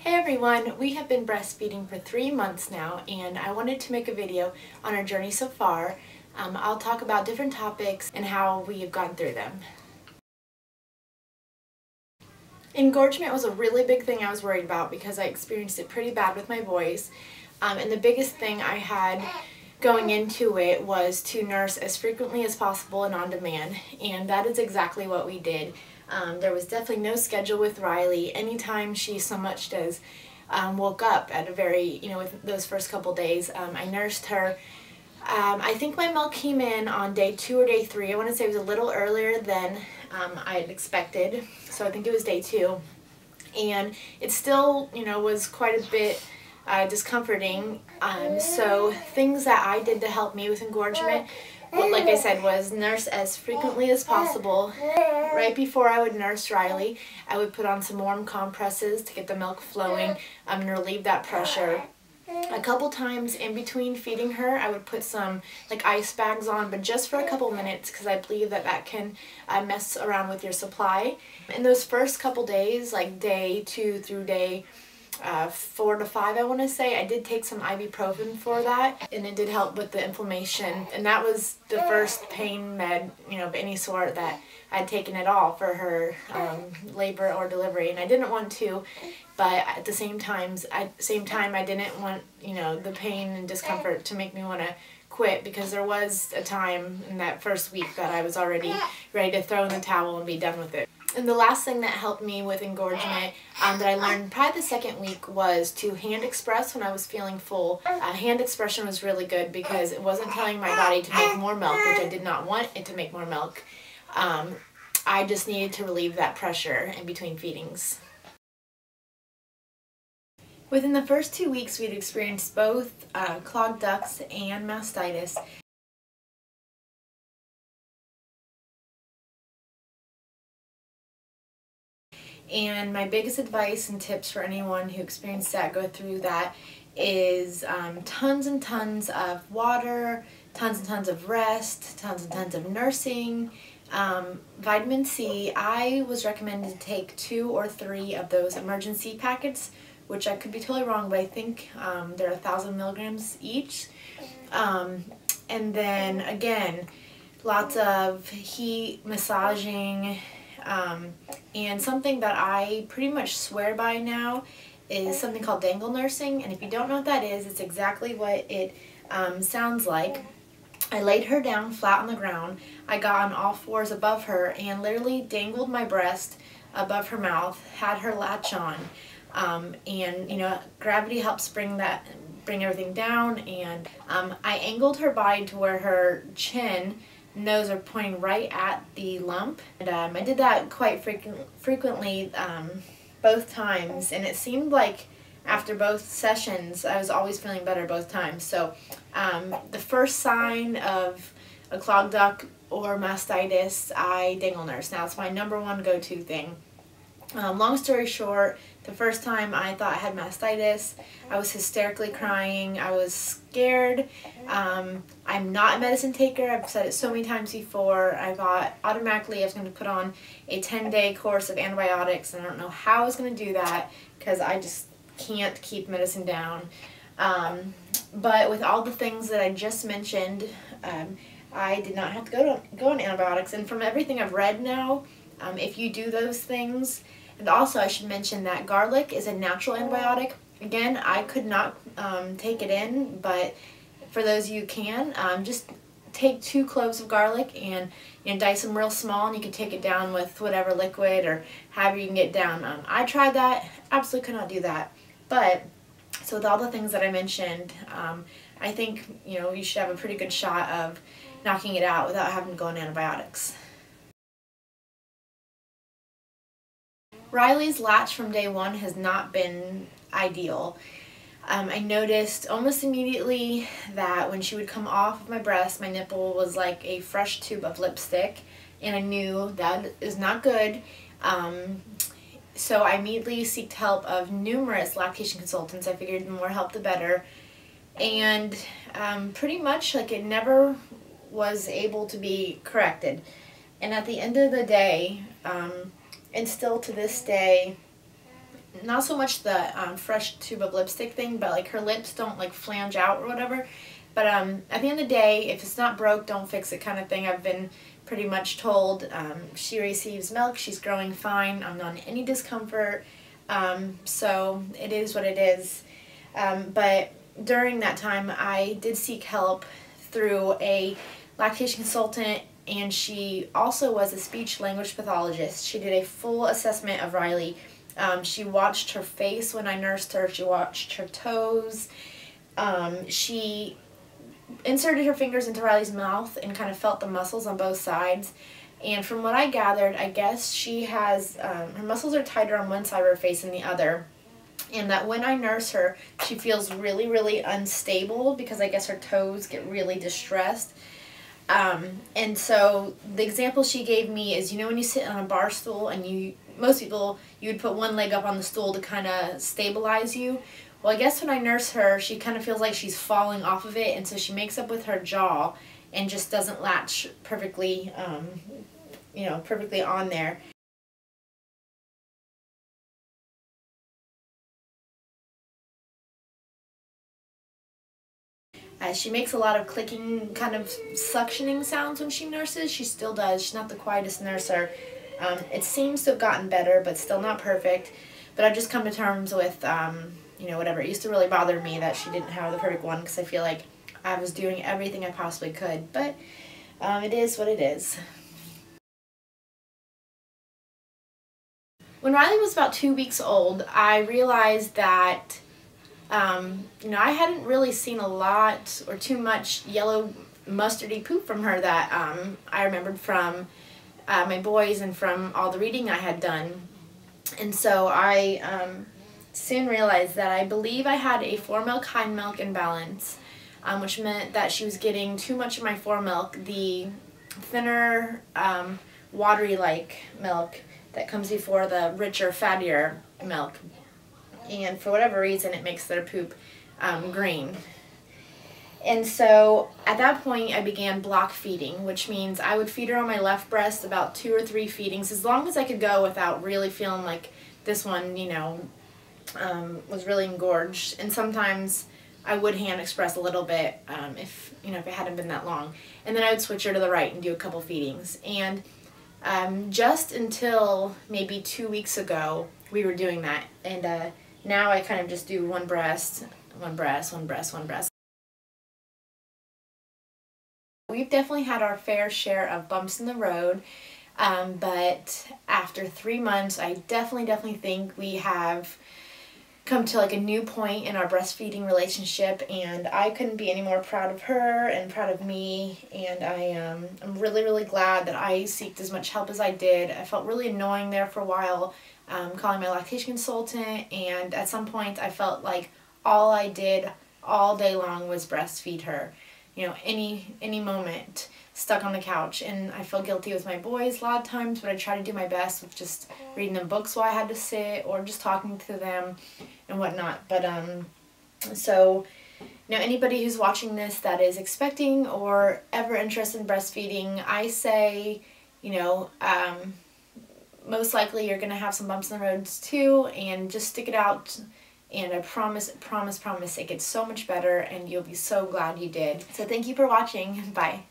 Hey everyone, we have been breastfeeding for 3 months now and I wanted to make a video on our journey so far. I'll talk about different topics and how we have gone through them. Engorgement was a really big thing I was worried about because I experienced it pretty bad with my boys. And the biggest thing I had going into it was to nurse as frequently as possible and on demand, and that is exactly what we did. There was definitely no schedule with Riley. Anytime she so much as woke up at a very, with those first couple days, I nursed her. I think my milk came in on day 2 or day 3. I want to say it was a little earlier than I had expected, so I think it was day 2. And it still, was quite a bit discomforting. So things that I did to help me with engorgement, like I said, was nurse as frequently as possible. Right before I would nurse Riley, I would put on some warm compresses to get the milk flowing and relieve that pressure. A couple times in between feeding her, I would put some ice bags on, but just for a couple minutes because I believe that can mess around with your supply. In those first couple days, like day 2 through day 4 to 5, I want to say, I did take some ibuprofen for that, and it did help with the inflammation. And that was the first pain med, of any sort that I'd taken at all for her labor or delivery, and I didn't want to. But at the same time, I didn't want, the pain and discomfort to make me want to quit, because there was a time in that first week that I was already ready to throw in the towel and be done with it. And the last thing that helped me with engorgement that I learned probably the second week was to hand express when I was feeling full. Hand expression was really good because it wasn't telling my body to make more milk, which I did not want it to make more milk. I just needed to relieve that pressure in between feedings. Within the first 2 weeks, we'd experienced both clogged ducts and mastitis. And my biggest advice and tips for anyone who experienced that, go through that, is tons and tons of water, tons and tons of rest, tons and tons of nursing. Vitamin C, I was recommended to take 2 or 3 of those emergency packets, which I could be totally wrong, but I think they're 1,000 milligrams each. And then again, lots of heat, massaging, and something that I pretty much swear by now is something called dangle nursing. And if you don't know what that is, it's exactly what it sounds like. I laid her down flat on the ground. I got on all 4s above her and literally dangled my breast above her mouth, had her latch on. And gravity helps bring everything down, and I angled her body to where her chin, nose are pointing right at the lump. And I did that quite frequently both times, and it seemed like after both sessions I was always feeling better both times. So the first sign of a clogged duct or mastitis, I dangle nurse. Now it's my #1 go-to thing. Long story short, the first time I thought I had mastitis, I was hysterically crying. I was scared. I'm not a medicine taker. I've said it so many times before. I thought automatically I was going to put on a 10-day course of antibiotics, and I don't know how I was going to do that because I just can't keep medicine down. But with all the things that I just mentioned, I did not have to go on antibiotics. And from everything I've read now, if you do those things, and also I should mention that garlic is a natural antibiotic. Again, I could not take it in, but for those of you who can, just take 2 cloves of garlic and dice them real small, and you can take it down with whatever liquid or however you can get down. I tried that, absolutely could not do that. But so with all the things that I mentioned, I think you should have a pretty good shot of knocking it out without having to go on antibiotics. Riley's latch from day 1 has not been ideal. I noticed almost immediately that when she would come off of my breast, my nipple was like a fresh tube of lipstick, and I knew that is not good. So I immediately sought help of numerous lactation consultants. I figured the more help the better, and pretty much it never was able to be corrected. And at the end of the day, and still to this day, not so much the fresh tube of lipstick thing, but like her lips don't like flange out or whatever. But at the end of the day, if it's not broke, don't fix it kind of thing. I've been pretty much told. She receives milk, she's growing fine, I'm not in any discomfort, so it is what it is. But during that time, I did seek help through a lactation consultant, and she also was a speech language pathologist. She did a full assessment of Riley. She watched her face when I nursed her, she watched her toes, she inserted her fingers into Riley's mouth and kind of felt the muscles on both sides. And from what I gathered, I guess she has, her muscles are tighter on one side of her face than the other. And that when I nurse her, she feels really, really unstable because I guess her toes get really distressed. And so the example she gave me is, you know, when you sit on a bar stool and most people, you would put one leg up on the stool to kind of stabilize you. Well, I guess when I nurse her, she kind of feels like she's falling off of it, and so she makes up with her jaw and just doesn't latch perfectly, you know, perfectly on there. She makes a lot of clicking, kind of suctioning sounds when she nurses. She still does. She's not the quietest nurser. It seems to have gotten better, but still not perfect. But I've just come to terms with, you know, whatever. It used to really bother me that she didn't have the perfect one because I feel like I was doing everything I possibly could. But it is what it is. When Riley was about 2 weeks old, I realized that you know, I hadn't really seen a lot or too much yellow mustardy poop from her that I remembered from my boys and from all the reading I had done. And so I soon realized that I believe I had a foremilk hindmilk imbalance, which meant that she was getting too much of my foremilk, the thinner, watery-like milk that comes before the richer, fattier milk. And for whatever reason, it makes their poop green. And so at that point, I began block feeding, which means I would feed her on my left breast about 2 or 3 feedings, as long as I could go without really feeling like this one, you know, was really engorged. And sometimes I would hand express a little bit if, you know, if it hadn't been that long. And then I would switch her to the right and do a couple feedings. And just until maybe 2 weeks ago, we were doing that. And now I kind of just do one breast, one breast, one breast, one breast. We've definitely had our fair share of bumps in the road, but after 3 months, I definitely think we have come to like a new point in our breastfeeding relationship, and I couldn't be any more proud of her and proud of me. And I'm really glad that I sought as much help as I did. I felt really annoying there for a while, calling my lactation consultant, and at some point I felt like all I did all day long was breastfeed her. You know, any moment stuck on the couch, and I feel guilty with my boys a lot of times, but I try to do my best with just reading them books while I had to sit or just talking to them and whatnot. But so, you know, anybody who's watching this that is expecting or ever interested in breastfeeding, I say, you know, most likely you're going to have some bumps in the roads too, and just stick it out. And I promise, it gets so much better, and you'll be so glad you did. So thank you for watching. Bye.